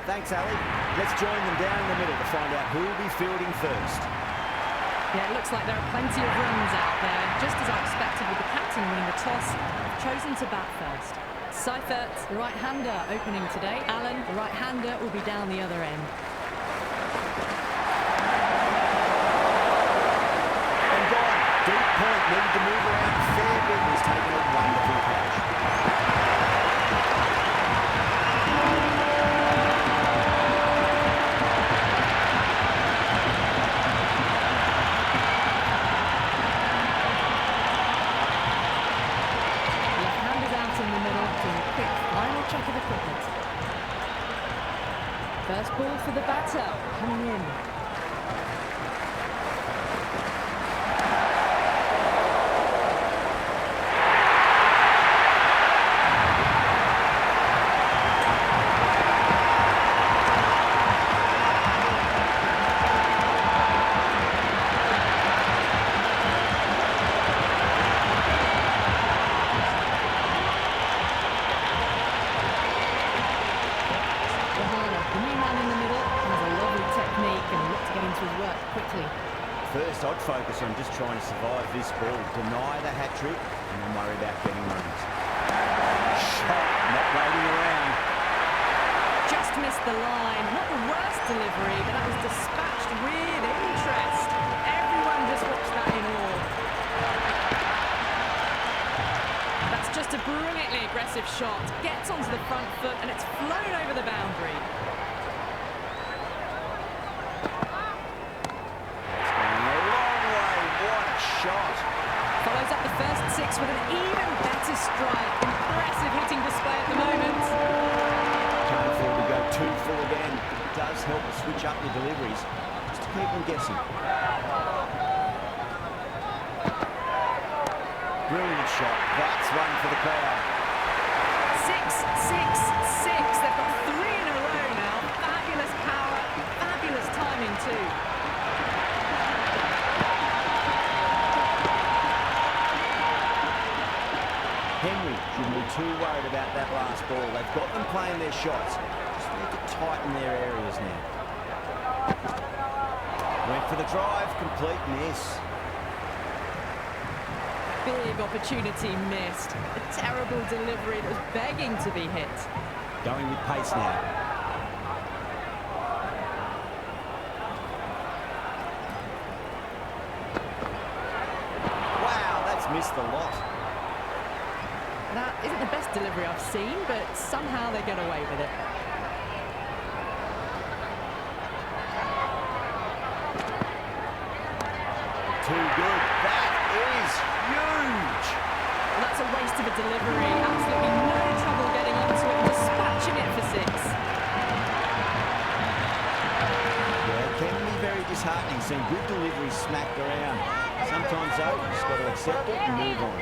Thanks, Ali. Let's join them down in the middle to find out who will be fielding first. Yeah, it looks like there are plenty of runs out there. Just as I expected with the captain winning the toss, I've chosen to bat first. Seifert, the right-hander, opening today. Allen, the right-hander, will be down the other end. And gone. Deep point, needed to move around a fair bit. He's taken a wonderful catch. Check of equipment. First ball for the batter, coming in. First, I'd focus on just trying to survive this ball, deny the hat-trick, and then worry about getting runs. Shot, not waiting around. Just missed the line. Not the worst delivery, but that was dispatched with interest. Everyone just watched that in awe. That's just a brilliantly aggressive shot. Gets onto the front foot, and it's flown over the boundary. Shot. Follows up the first six with an even better strike. Impressive hitting display at the moment. Can't afford to go too full again. It does help to switch up your deliveries, just to keep them guessing. Brilliant shot. That's one for the crowd. 6, 6, 6. They've got 3 in a row now. Fabulous power, fabulous timing too. Henry shouldn't be too worried about that last ball. They've got them playing their shots. Just need to tighten their areas now. Went for the drive, complete miss. Big opportunity missed. A terrible delivery that was begging to be hit. Going with pace now. Wow, that's missed a lot. That isn't the best delivery I've seen, but somehow they get away with it. Too good. That is huge. Well, that's a waste of a delivery. Absolutely no trouble getting onto it, dispatching it for 6. Yeah, it can be very disheartening seeing good deliveries smacked around. Sometimes, though, you just got to accept it and move on.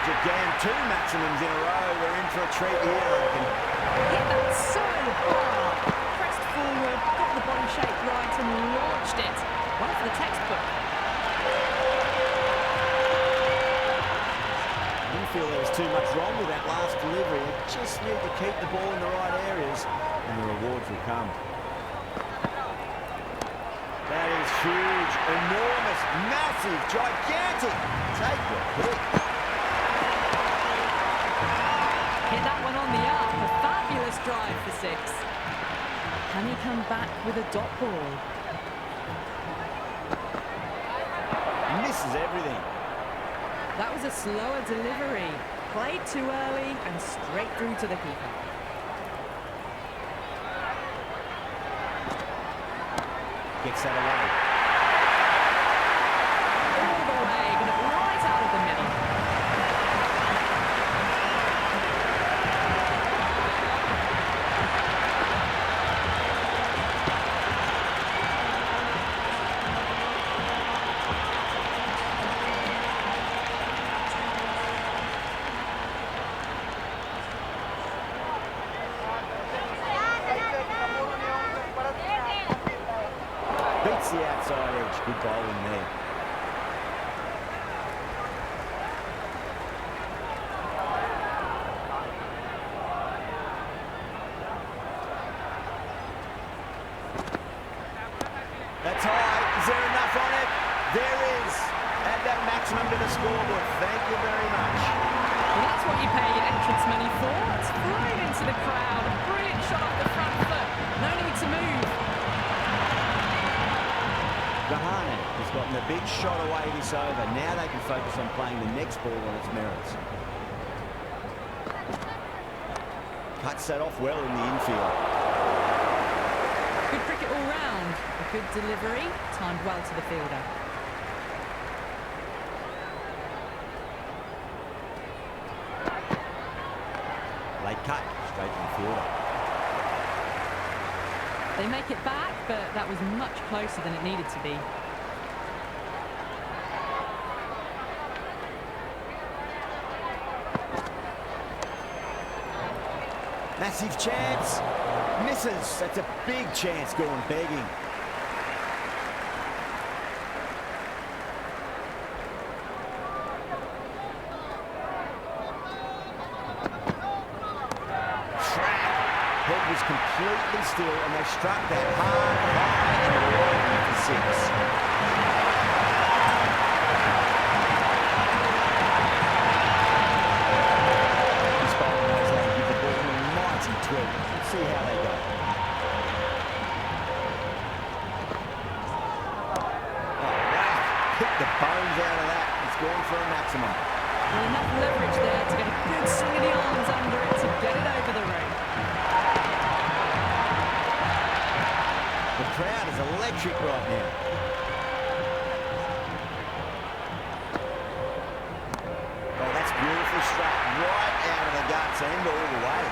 Again, 2 maximums in a row. We're in for a treat here, I reckon. Hit that so hard. Pressed forward, got the body shape right and launched it. One for the textbook. I didn't feel there was too much wrong with that last delivery. You just need to keep the ball in the right areas and the rewards will come. That is huge, enormous, massive, gigantic. Take your pick. Hit that one on the up. A fabulous drive for 6. Can he come back with a dot ball? Misses everything. That was a slower delivery. Played too early and straight through to the keeper. Gets that away. All the way, but right out of the middle. Beats the outside edge. Good bowling there. scoreboard. Thank you very much. Well, that's what you pay your entrance money for. It's flying into the crowd. A brilliant shot off the front foot. No need to move. Gahane has gotten a big shot away this over. Now they can focus on playing the next ball on its merits. Cuts that off well in the infield. Good cricket all round. A good delivery, timed well to the fielder. Late cut, straight to the fielder. They make it back, but that was much closer than it needed to be. Massive chance. Misses. That's a big chance going begging. Head was completely still, and they struck that hard, high, and wide for six. This bowler knows how to give the ball an almighty twig. Let's see how they go. Oh, wow. Picked the bones out of that. It's gone for a maximum. Well, enough leverage there to get a good swing of the arms under it to get it over the ring. The crowd is electric right now. Oh, that's beautifully struck right out of the guts and all the way.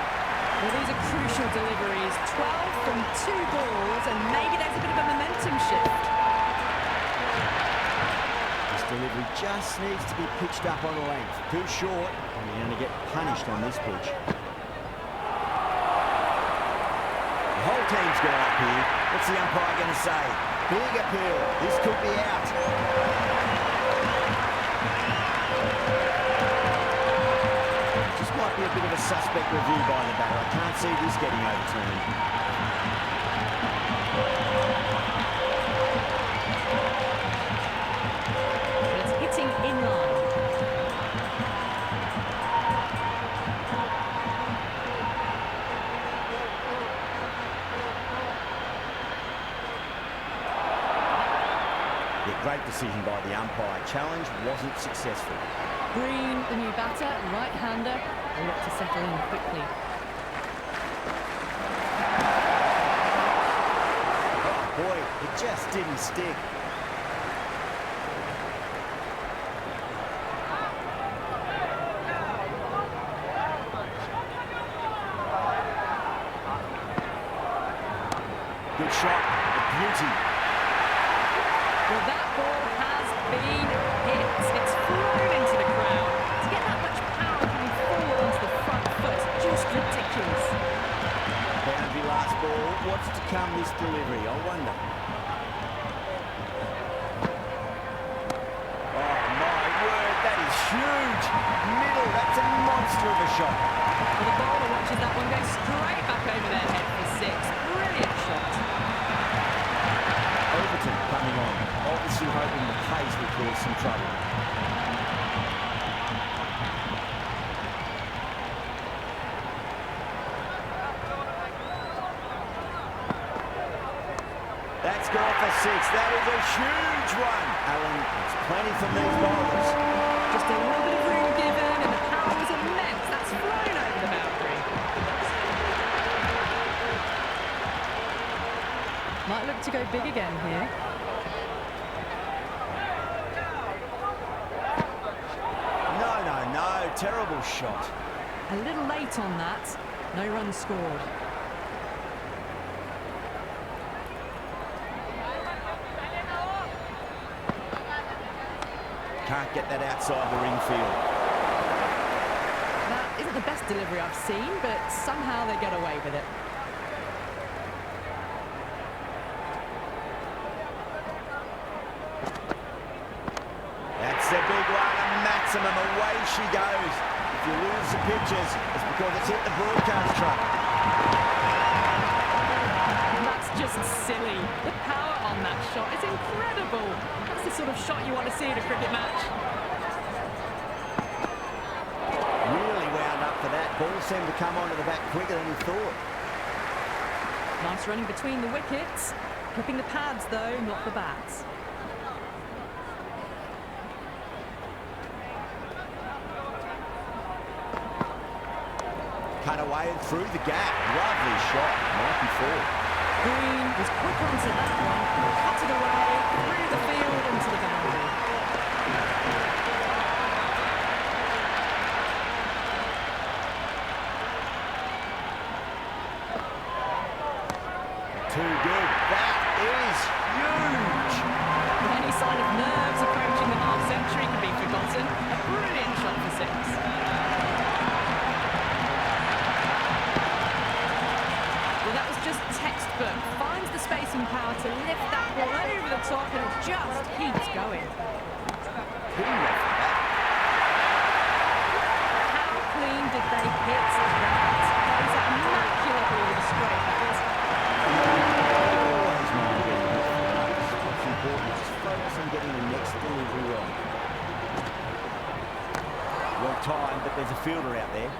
Well, these are crucial deliveries. 12 from 2 balls, and maybe there's a bit of a momentum shift. This delivery just needs to be pitched up on length. Too short, and you're going to get punished on this pitch. The whole team's gone up here. What's the umpire going to say? Big appeal. This could be out. Just might be a bit of a suspect review by the batter. I can't see this getting overturned. But it's hitting in line. Great decision by the umpire. Challenge wasn't successful. Green, the new batter, right-hander, will look to settle in quickly. Oh boy, it just didn't stick. Good shot, a beauty. Well, that ball has been hit. It's flown into the crowd. To get that much power coming forward onto the front foot is just ridiculous. Boundary last ball. What's to come this delivery? I wonder. Oh my word, that is huge. Middle, that's a monster of a shot. Well, the bowler watches that one go straight back over their head for 6. Brilliant shot. Overton coming on, obviously hoping the pace will cause some trouble. That's gone for 6. That is a huge one. Alan, it's plenty from these bowlers. Just a little bit of room given, and the power was immense. That's flown over the boundary. Might look to go big again here. No, terrible shot. A little late on that. No runs scored. Can't get that outside the ring field. That isn't the best delivery I've seen, but somehow they get away with it. That's a big one, a maximum. Away she goes. If you lose the pictures, it's because it's hit the broadcast truck. That's just silly. The power on that shot is incredible. That's the sort of shot you want to see in a cricket match. seemed to come onto the bat quicker than he thought. Nice running between the wickets. Clipping the pads, though, not the bats. Cut away and through the gap. Lovely shot. Might be four. Green was quick onto that one. Cut it away, through the field, into the boundary. Too good. That is huge. Any sign of nerves approaching the half-century can be forgotten. A brilliant shot for six. Well, that was just textbook. Finds the space and power to lift that ball over the top, and it just keeps going. How clean did they hit that? That was an immaculate ball with a straight bat. Always mind getting hit for runs. What's important is just focus on getting the next delivery right. Well timed, but there's a fielder out there.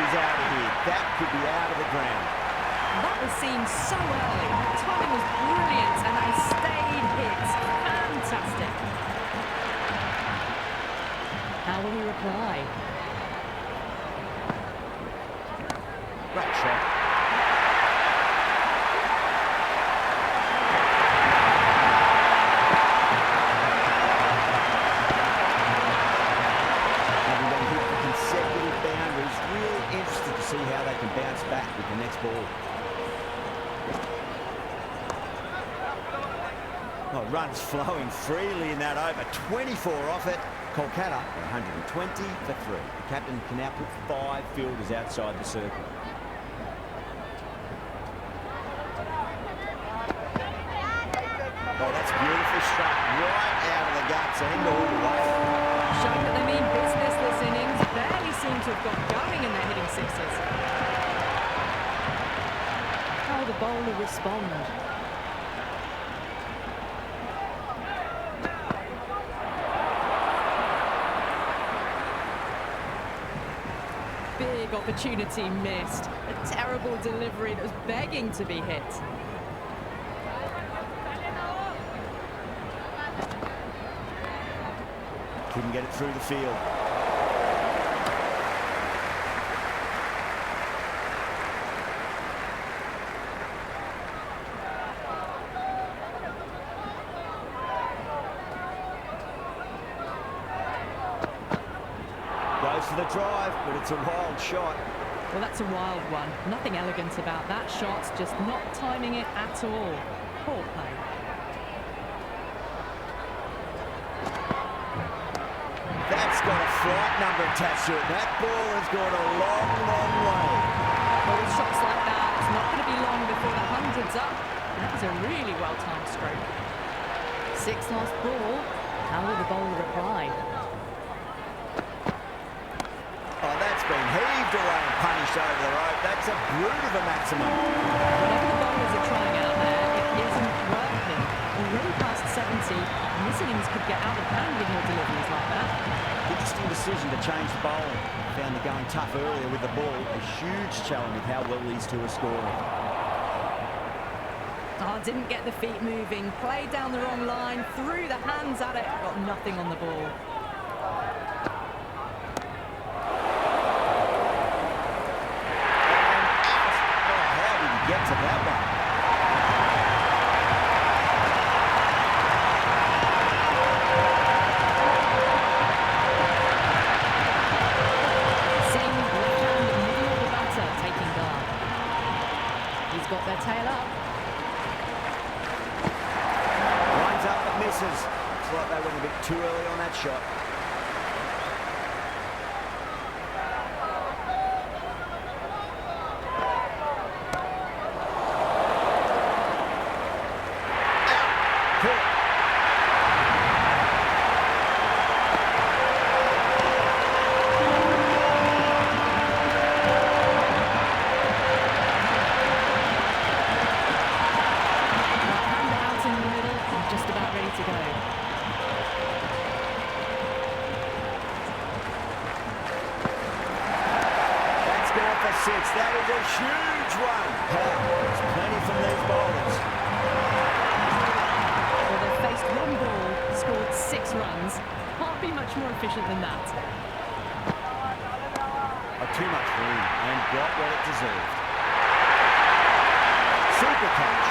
Out of here. That could be out of the ground. That was seen so early. The timing was brilliant and they stayed hits. Fantastic. How will he reply? Great shot. See how they can bounce back with the next ball. Oh, runs flowing freely in that over. 24 off it. Kolkata 120 for 3. The captain can now put 5 fielders outside the circle. Oh, that's beautiful struck right out of the guts and all the way. Showing that they mean business this innings. Barely seem to have got going and they're hitting sixes. How will the bowler respond? Big opportunity missed. A terrible delivery that was begging to be hit. Couldn't get it through the field. Goes for the drive, but it's a wild shot. Well, that's a wild one. Nothing elegant about that shot, just not timing it at all. Poor play. That's got a flight number attached to it. That ball has gone a long, long way. Well, with shots like that, it's not going to be long before the 100's up. And that was a really well-timed stroke. 6 last ball. How will the bowler reply? Oh, that's been heaved away and punished over the rope. That's a brute of a maximum. Whatever the bowlers are trying out there, it isn't working. Already past 70, and this innings could get out of hand with more deliveries like that. Interesting decision to change the bowling. Found the going tough earlier with the ball. A huge challenge with how well these two are scoring. Oh, didn't get the feet moving. Played down the wrong line. Threw the hands at it. Got nothing on the ball. Get to that one. Singh, left hand, middle of the batter, taking guard. He's got their tail up. Lines up but misses. Looks like they went a bit too early on that shot. 6. That is a huge one. There's plenty from these bowlers. Well, they've faced one ball, scored 6 runs. Can't be much more efficient than that. Too much room and got what it deserved. Super catch.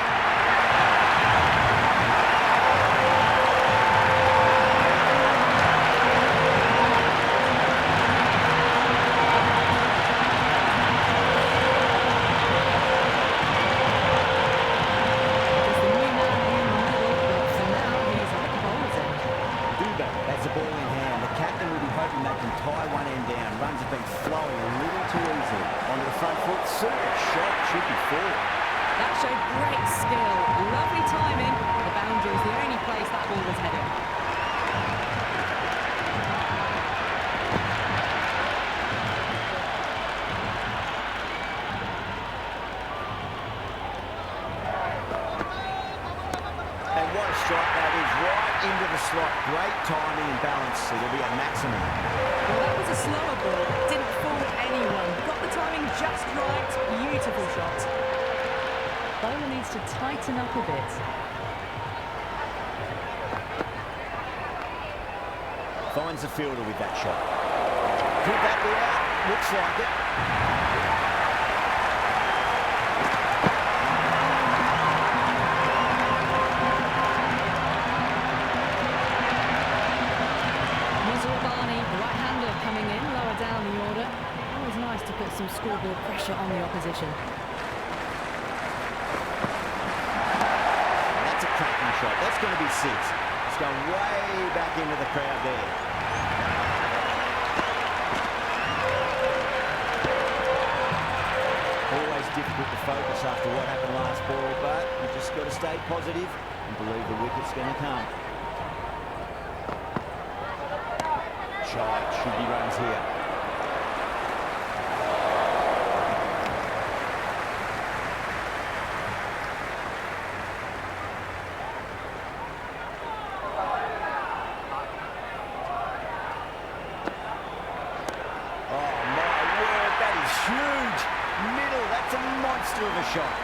Great timing and balance. It'll be a maximum. Well, that was a slower ball. Didn't fool anyone. Got the timing just right. Beautiful shot. Bowler needs to tighten up a bit. Finds the fielder with that shot. Could that be out? Looks like it. Some scoreboard pressure on the opposition. That's a cracking shot. That's going to be 6. It's going way back into the crowd there. Always difficult to focus after what happened last ball, but you just got to stay positive and believe the wicket's going to come. Shy, should be runs here. Of a shot.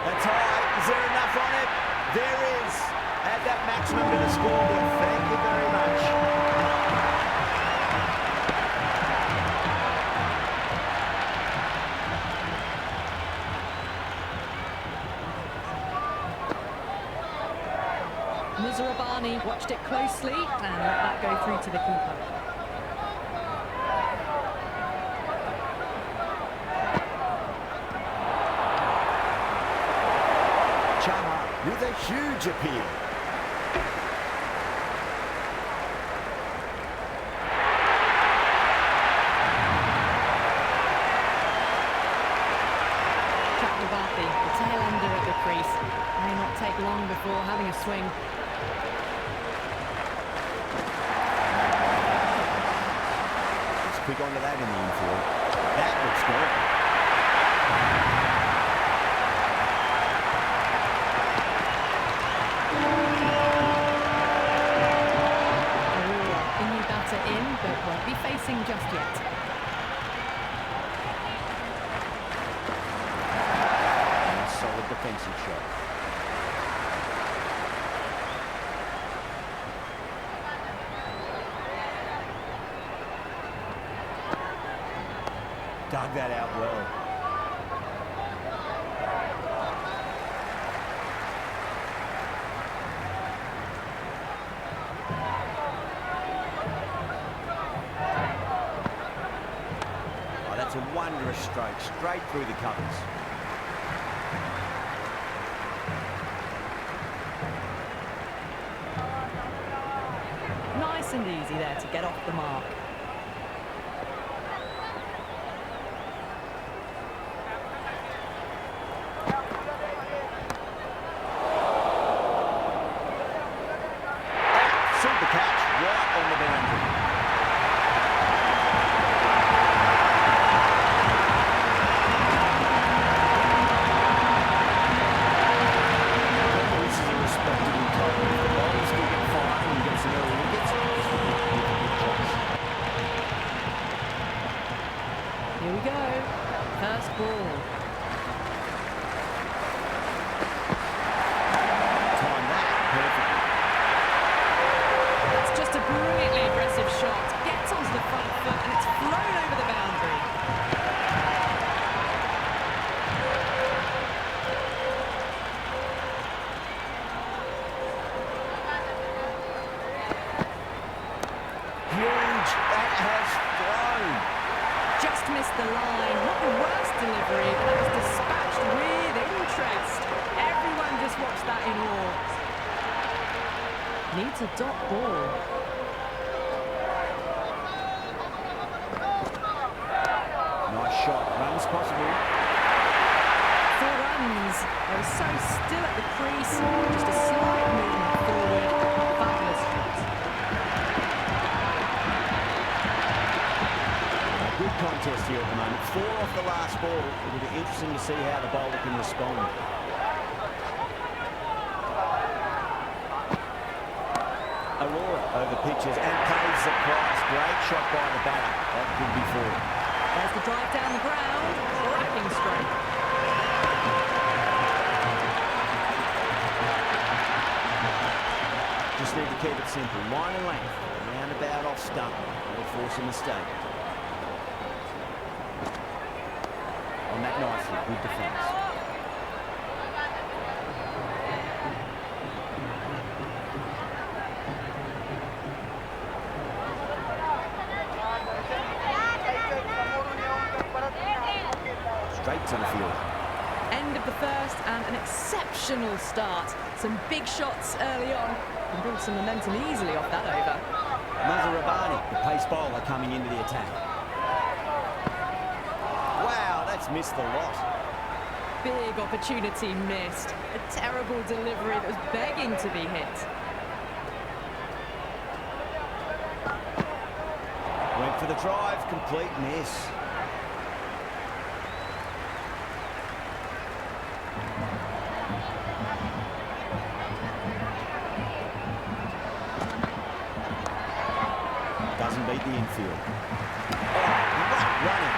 That's high. Is there enough on it? There is. Add that maximum to the scoreboard. Thank you very much. Watched it closely and let that go through to the keeper. Chama with a huge appeal. Chidambaram, the tail ender at the crease. May not take long before having a swing. Quick onto that in the infield. That looks good. A new batter in, but won't be facing just yet. And a solid defensive shot. Dug that out well. Oh, that's a wondrous stroke, straight through the covers. Nice and easy there to get off the mark. Super catch, right on the boundary. Here we go. First ball. Time that perfectly. That's just a brilliantly aggressive shot. Gets onto the front foot and it's flown over the boundary. Huge. That has flown. Just missed the line. Not the worst delivery, but that was dispatched with interest. Everyone just watched that in awe. Needs a dot ball. Nice shot. Runs possible. 4 runs. They were so still at the crease. Just a slight movement forward. Fabulous shot. A good contest here at the moment. 4 off the last ball. It'll be interesting to see how the bowler can respond. Aurora over pitches and pays the price. Great shot by the batter. That could be 4. There's the drive down the ground. Cracking straight. Just need to keep it simple. Line and length. Roundabout off stump. That'll force a mistake. On that nicely. Good defence. Straight to the field. End of the first and an exceptional start. Some big shots early on. Can build some momentum easily off that over. Mazharabani, the pace bowler, coming into the attack. Wow, that's missed the lot. Big opportunity missed. A terrible delivery that was begging to be hit. Went for the drive, complete miss. Doesn't beat the infield. Oh, running.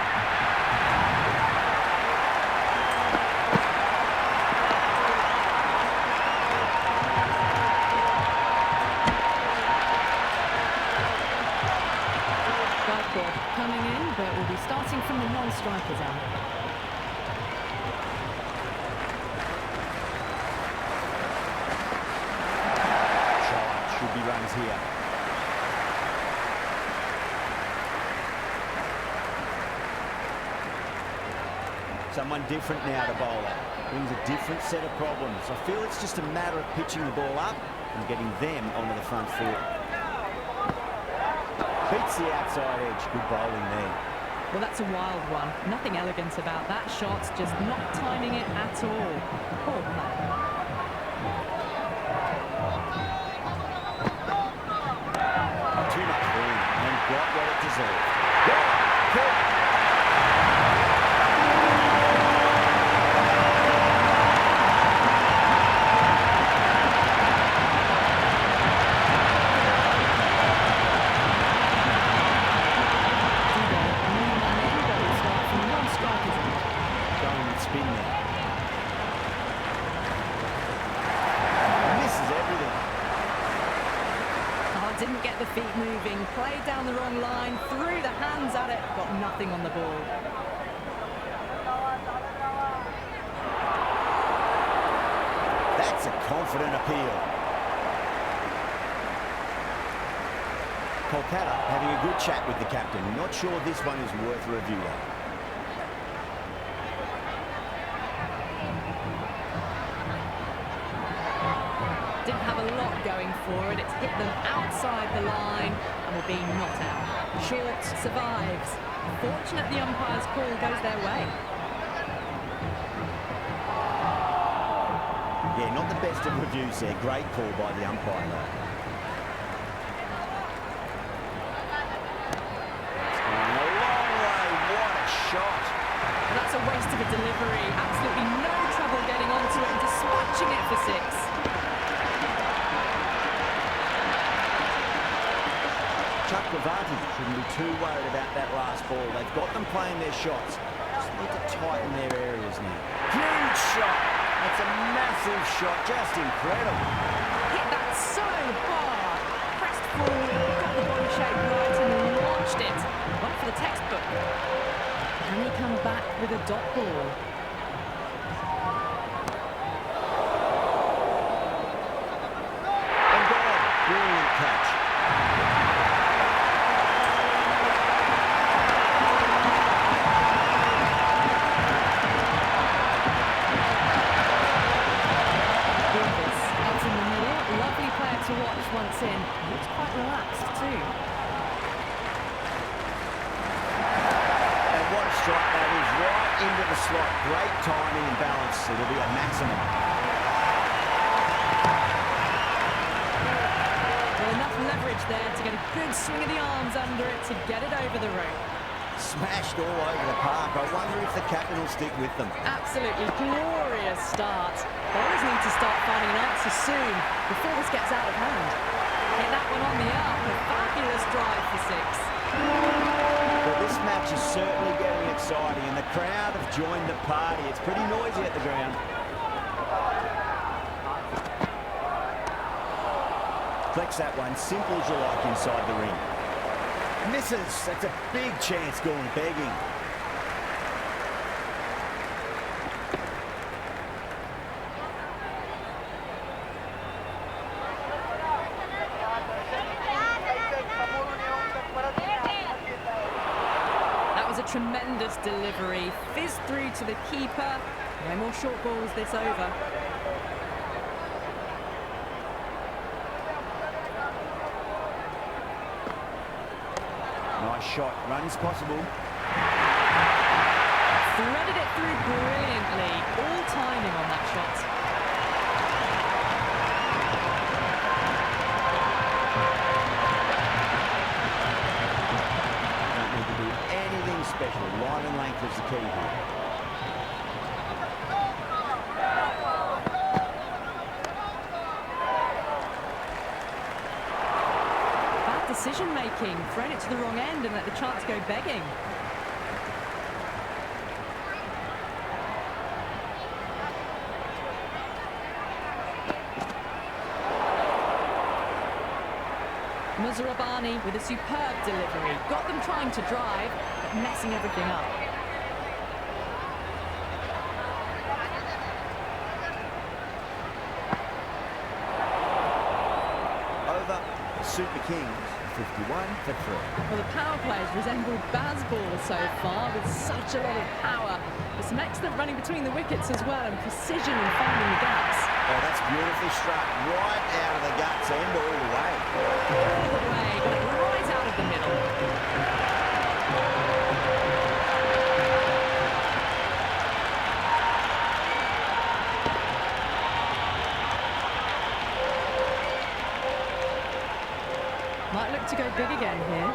Coming in, but will be starting from the non-strikers end. Should be runs here. Someone different now to bowl at. Brings a different set of problems. I feel it's just a matter of pitching the ball up and getting them onto the front foot. Beats the outside edge. Good bowling there. Well, that's a wild one. Nothing elegant about that shot. Just not timing it at all. Poor play. Too much room and got what it deserved. Didn't get the feet moving, played down the wrong line, threw the hands at it, got nothing on the ball. That's a confident appeal. Kolkata having a good chat with the captain. Not sure this one is worth a review of. Didn't have a lot going for it. It's hit them outside the line and will be not out. Short survives. Fortunate the umpire's call goes their way. Yeah, not the best of reviews there. Great call by the umpire though. It's going a long way. What a shot. That's a waste of a delivery. Absolutely no trouble getting onto it and dispatching it for 6. Chakravarti shouldn't be too worried about that last ball. They've got them playing their shots. Just need to tighten their areas now. Huge shot. That's a massive shot. Just incredible. Hit that so hard. Pressed forward, got the body shape right and launched it. One for the textbook. Can he come back with a dot ball? And gone. Brilliant catch. Out in the middle. Lovely player to watch once in. Looks quite relaxed too. Strike that is right into the slot. Great timing and balance. It'll be a maximum. Well, enough leverage there to get a good swing of the arms under it to get it over the rope. Smashed all over the park. I wonder if the captain will stick with them. Absolutely glorious start. Bowlers need to start finding an answer soon before this gets out of hand. Hit that one on the up. A fabulous drive for six. Well, this match is certainly getting exciting, and the crowd have joined the party. It's pretty noisy at the ground. Flex that one, simple as you like inside the ring. Misses. That's a big chance going begging. Tremendous delivery, fizzed through to the keeper. No more short balls this over. Nice shot, runs possible. Threaded it through brilliantly, all timing on that shot. Special. Line and length is the key here. Bad decision making. Thrown it to the wrong end and let the chance go begging. Muzarabani with a superb delivery. Got them trying to drive, but messing everything up. Over the Super Kings, 51 for 3. Well, the power plays resemble Bazball so far with such a lot of power. There's some excellent running between the wickets as well and precision in finding the gaps. Oh, that's beautifully struck. Right out of the guts end all the way. All the way, got it right out of the middle. Might look to go big again here.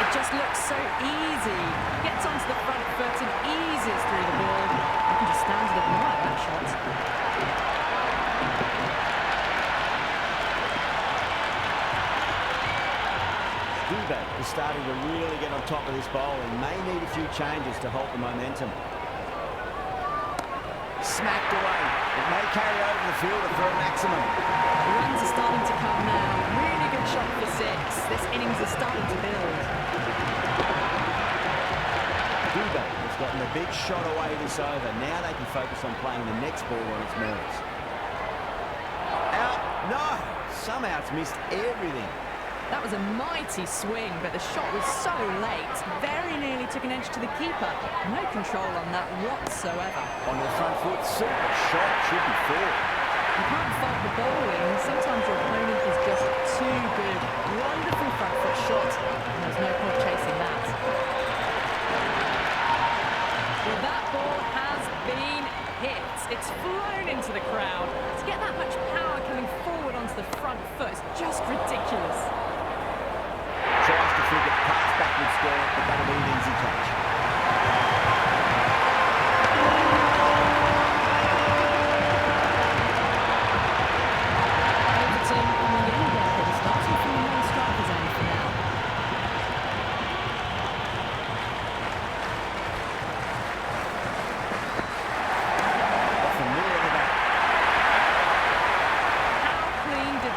It just looks so easy. Gets onto the front foot and eases through the ball. You can just stand and admire that shot. Dubé is starting to really get on top of this bowl and may need a few changes to hold the momentum. Smacked away. It may carry over the fielder for a maximum. The runs are starting to come now. Really good shot for six. This innings is starting to build. Dubé has gotten a big shot away this over. Now they can focus on playing the next ball on its merits. Out. No. Somehow it's missed everything. That was a mighty swing, but the shot was so late. Very nearly took an edge to the keeper. No control on that whatsoever. On the front foot, super shot, should be four. You can't fault the bowling. Sometimes your opponent is just too good. Wonderful front foot shot. And there's no point chasing that. Well, that ball has been hit. It's flown into the crowd. To get that much power coming forward onto the front foot is just ridiculous. Tries to flick it past backwards there, but that'll be an easy catch.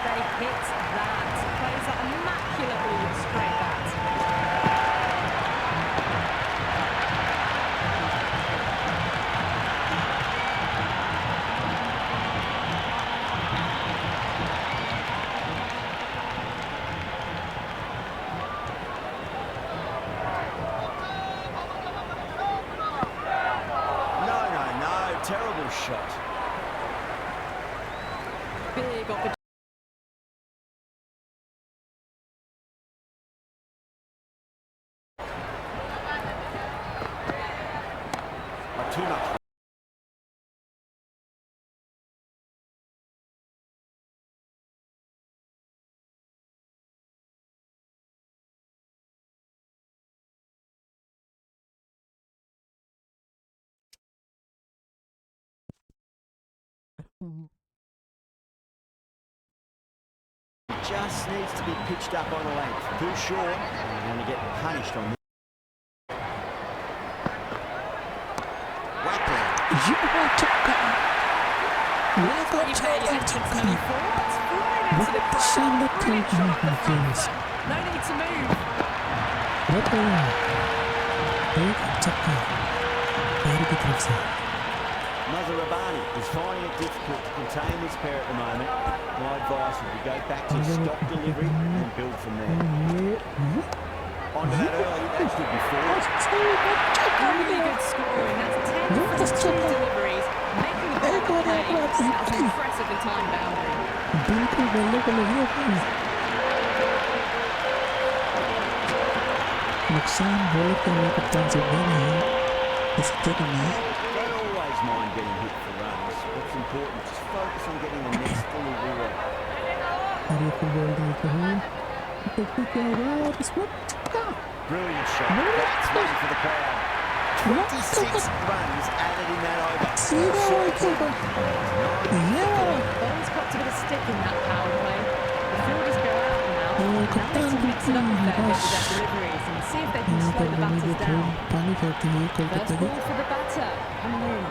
they hit that. Plays that immaculately with straight bat. No, terrible shot. Big opportunity. Too much. Just needs to be pitched up on a length. Too short, and you're going to get punished on this. Whack it. No need to move. Mazarabani is finding it difficult to contain this pair at the moment. My advice would be go back to stock delivery and build from there. Onto that early, that should be four. Really good scoring. That's 10 from 2 deliveries. Making the ball play. That's an impressively timed boundary. नुकसान ball करने का chance नहीं है इसके करना Don't always mind getting hit for runs. What's important, just focus on getting the next delivery right. अरे football देखो देखो क्या हुआ इसमें Brilliant shot. That's one for the crowd. 26 runs added in that over. Bowl's got a bit of stick in that power play. The fielders go out now. Now they need to mix it up a fair bit with their deliveries and see if they can slow the batters down. First ball for the batter. Coming in.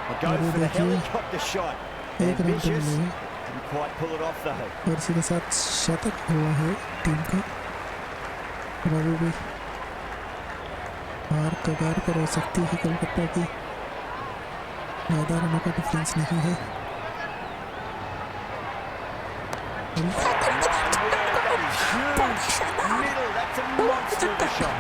They go for the helicopter shot. Ambitious. Didn't quite pull it off though. और इसी के साथ शतक हुआ है team का रवि भी और कगार पर हो सकती है कोलकाता की ज़्यादा रनों का डिफरेंस नहीं है Middle, that's a monster of a shot.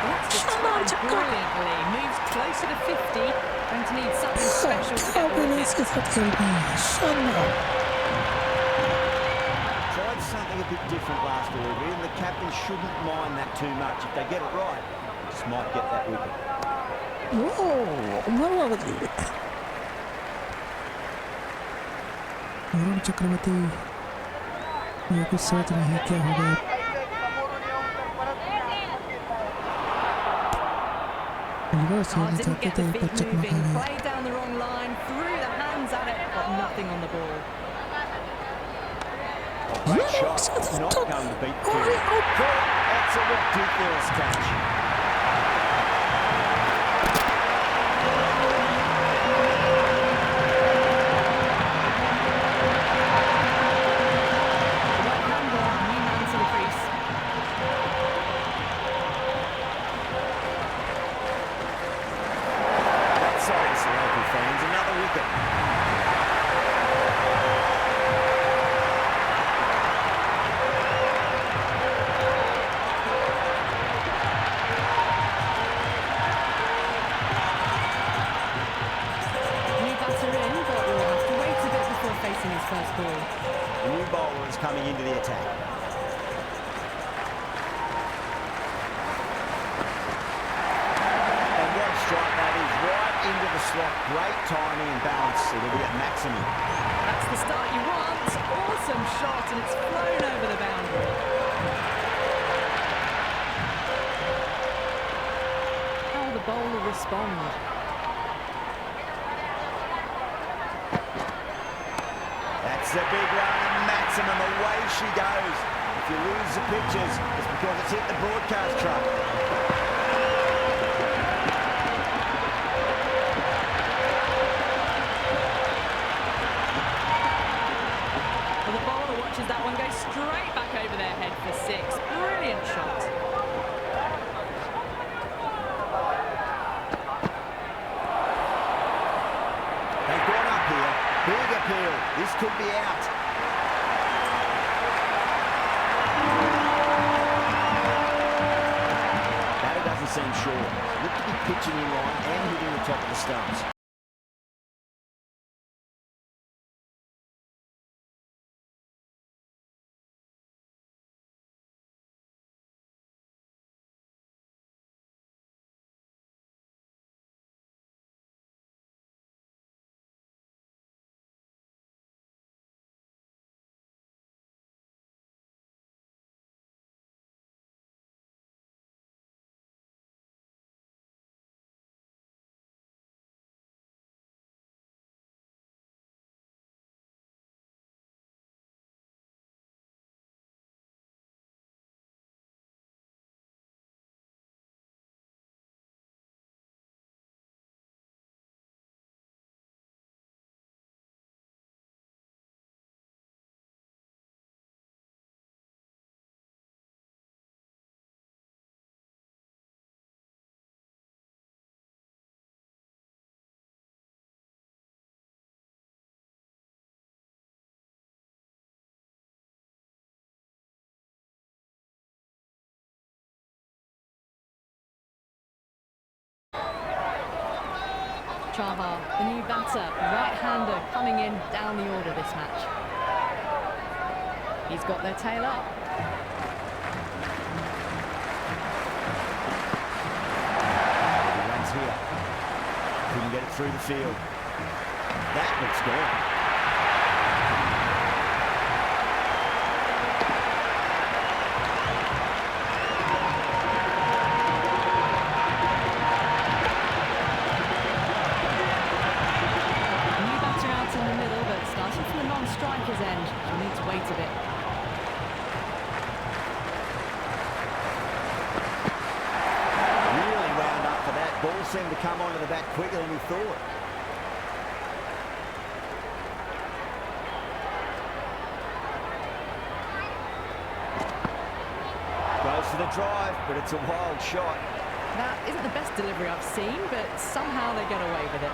That's just timed brilliantly. Moves closer to 50. Going to need something special to get the wicket. इसके साथ खेल रहे हैं शानदार Tried something a bit different last delivery, and the captain shouldn't mind that too much. If they get it right, just might get that wicket. Varun Chakravarthy ये कुछ सोच रहे हैं क्या होगा Didn't get the feet moving, played down the wrong line, threw the hands at it, got nothing on the ball. Great shot. Not going to beat the field. That's a ridiculous catch. Right-hander, new man to the crease. That size, local fans. Another wicket. New batter in, but will have to wait a bit before facing his first ball. The new bowler is coming into the attack. And what a strike that is. Right into the slot. Great timing and balance. It'll be at maximum. That's the start you want. Awesome shot, and it's flown over the boundary. How will the bowler respond? That's a big run and maximum. Away she goes. If you lose the pictures, it's because it's hit the broadcast truck. Well, the bowler watches that one go straight back over their head for 6. Brilliant shot. They've gone up here. Big appeal. This could be out. Batter doesn't seem sure. Look to be pitching in line and hitting the top of the stumps. Chahar, the new batter, right-hander, coming in down the order this match. He's got their tail up. He runs here. Couldn't get it through the field. That looks gone. Striker's end. She'll need to wait a bit. Really wound up for that. Ball seemed to come onto the bat quicker than he thought. Goes for the drive, but it's a wild shot. That isn't the best delivery I've seen, but somehow they get away with it.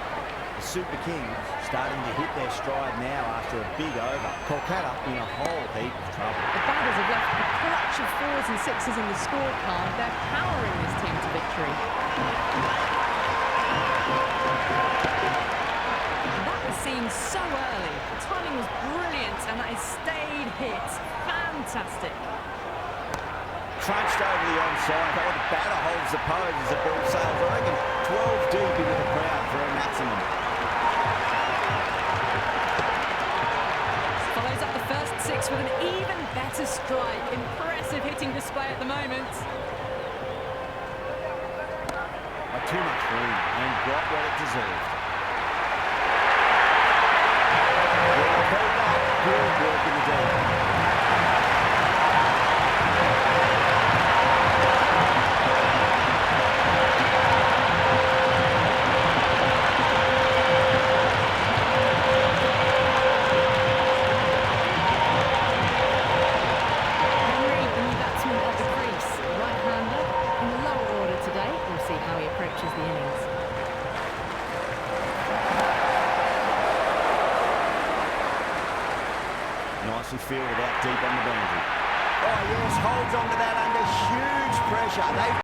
The Super Kings starting to hit their stride now after a big over. Kolkata in a whole heap of trouble. The batters have left a clutch of 4s and 6s in the scorecard. They're powering this team to victory. That was seen so early. The timing was brilliant, and that is stayed hit. Fantastic. Crunched over the onside. Oh, the batter holds the pose as the ball sails. I reckon 12 deep into the crowd for a maximum. Follows up the first 6 with an even better strike. Impressive hitting display at the moment. Too much room and got what it deserved. Good work in the deep. Nicely fielded out deep on the boundary. Oh yes, holds on to that under huge pressure. They've